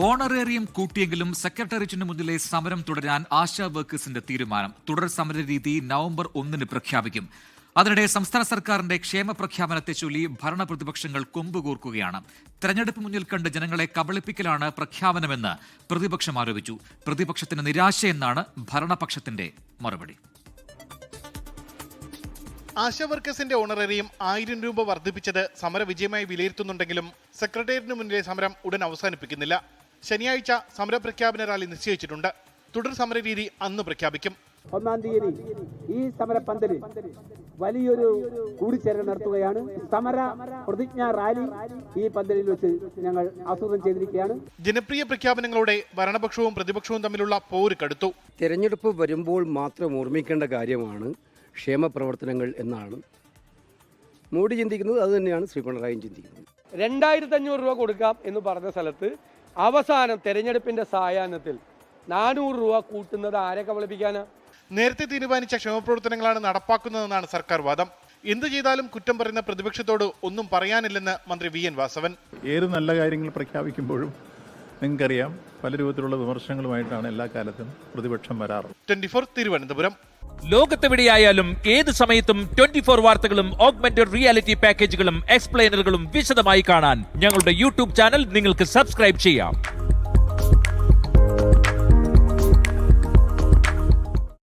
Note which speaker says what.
Speaker 1: Honorarium കൂട്ടിയെങ്കിലും സെക്രട്ടേറിയറ്റിന് മുന്നിലെ സമരം തുടരാൻ ആശാ വർക്കേഴ്സിന്റെ തീരുമാനം. തുടർ സമരരീതി നവംബർ 1-ന് പ്രഖ്യാപിക്കും. അതിനിടെ സംസ്ഥാന സർക്കാരിന്റെ ക്ഷേമ പ്രഖ്യാപനത്തെ ചൊല്ലി ഭരണ പ്രതിപക്ഷങ്ങൾ കൊമ്പുകോർക്കുകയാണ്. തെരഞ്ഞെടുപ്പ് മുന്നിൽ കണ്ട് ജനങ്ങളെ കബളിപ്പിക്കലാണ് പ്രഖ്യാപനമെന്ന് പ്രതിപക്ഷം ആരോപിച്ചു. പ്രതിപക്ഷത്തിന് നിരാശയെന്നാണ് ഭരണപക്ഷത്തിന്റെ മറുപടി.
Speaker 2: ആശാ വർക്കേഴ്സിന്റെ ഓണറേറിയം 1000 രൂപ വർദ്ധിപ്പിച്ചത് സമരവിജയമായി വിലയിരുത്തുന്നുണ്ടെങ്കിലും സെക്രട്ടേറിയറ്റിന് മുന്നിലെ സമരം ഉടൻ അവസാനിപ്പിക്കുന്നില്ല. ശനിയാഴ്ച സമരപ്രഖ്യാപന റാലി നിശ്ചയിച്ചിട്ടുണ്ട്. തുടർ സമരരീതി അന്ന് പ്രഖ്യാപിക്കും.
Speaker 3: 1-ാം തീയതി ഈ സമരപന്തലിൽ വലിയൊരു കൂടിച്ചേരൽ നടത്തുകയാണ്. സമര പ്രതിജ്ഞാ റാലി ഈ പന്തലിൽ വെച്ച് ഞങ്ങൾ ആസൂത്രണം ചെയ്തിരിക്കുകയാണ്.
Speaker 2: ജനപ്രിയ പ്രഖ്യാപനങ്ങളോടെ ഭരണപക്ഷവും പ്രതിപക്ഷവും തമ്മിലുള്ള പോര് കടുത്തു.
Speaker 4: തെരഞ്ഞെടുപ്പ് വരുമ്പോൾ മാത്രം ഓർമ്മിക്കേണ്ട കാര്യമാണ് ക്ഷേമ പ്രവർത്തനങ്ങൾ എന്നാണ് മോഡി ചിന്തിക്കുന്നത്. അത് തന്നെയാണ് ശ്രീ പിണറായിയും ചിന്തിക്കുന്നത്.
Speaker 5: 2500 രൂപ കൊടുക്കാം എന്ന് പറഞ്ഞ സ്ഥലത്ത് അവസാനം തെരഞ്ഞെടുപ്പിന്റെ സായാഹ്നത്തിൽ 400 രൂപ കൂട്ടുന്നത് ആരെ കബളിപ്പിക്കാനാ?
Speaker 2: നേരത്തെ തീരുമാനിച്ച ക്ഷേമപ്രവർത്തനങ്ങളാണ് നടപ്പാക്കുന്നതെന്നാണ് സർക്കാർ വാദം. എന്ത് ചെയ്താലും കുറ്റം പറയുന്ന പ്രതിപക്ഷത്തോട് ഒന്നും പറയാനില്ലെന്ന് മന്ത്രി വി എൻ വാസവൻ.
Speaker 6: ഏത് നല്ല കാര്യങ്ങൾ പ്രഖ്യാപിക്കുമ്പോഴും നിങ്ങൾക്കറിയാം പല രൂപത്തിലുള്ള വിമർശനങ്ങളുമായിട്ടാണ് എല്ലാ കാലത്തും പ്രതിപക്ഷം വരാറ്.
Speaker 2: 24 തിരുവനന്തപുരം.
Speaker 7: ലോകത്തെവിടെയായാലും ഏത് സമയത്തും 24 വാർത്തകളും ഓഗ്മെന്റഡ് റിയാലിറ്റി പാക്കേജുകളും എക്സ്പ്ലെയിനറുകളും വിശദമായി കാണാൻ ഞങ്ങളുടെ യൂട്യൂബ് ചാനൽ നിങ്ങൾക്ക് സബ്സ്ക്രൈബ് ചെയ്യാം.